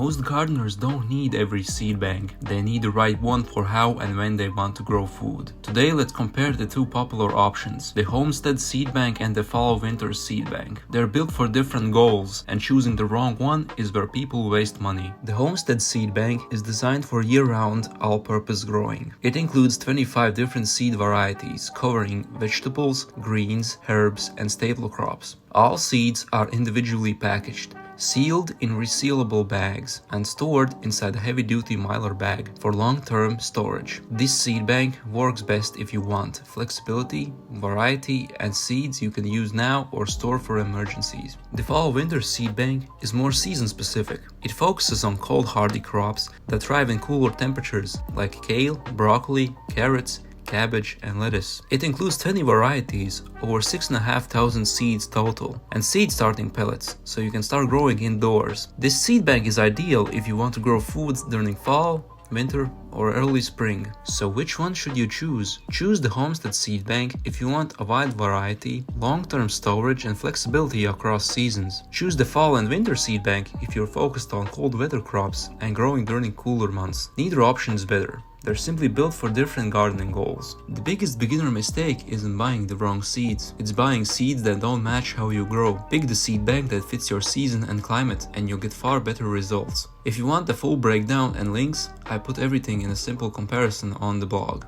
Most gardeners don't need every seed bank, they need the right one for how and when they want to grow food. Today let's compare the two popular options, the Homestead seed bank and the fall-winter seed bank. They're built for different goals, and choosing the wrong one is where people waste money. The Homestead seed bank is designed for year-round, all-purpose growing. It includes 25 different seed varieties covering vegetables, greens, herbs, and staple crops. All seeds are individually packaged, sealed in resealable bags, and stored inside a heavy-duty mylar bag for long-term storage. This seed bank works best if you want flexibility, variety, and seeds you can use now or store for emergencies. The fall-winter seed bank is more season-specific. It focuses on cold hardy crops that thrive in cooler temperatures like kale, broccoli, carrots, cabbage, and lettuce. It includes 20 varieties, over 6,500 seeds total, and seed starting pellets, so you can start growing indoors. This seed bank is ideal if you want to grow foods during fall, winter, or early spring. So which one should you choose? Choose the Homestead seed bank if you want a wide variety, long-term storage, and flexibility across seasons. Choose the fall and winter seed bank if you're focused on cold weather crops and growing during cooler months. Neither option is better. They're simply built for different gardening goals. The biggest beginner mistake isn't buying the wrong seeds. It's buying seeds that don't match how you grow. Pick the seed bank that fits your season and climate, and you'll get far better results. If you want the full breakdown and links, I put everything in a simple comparison on the blog.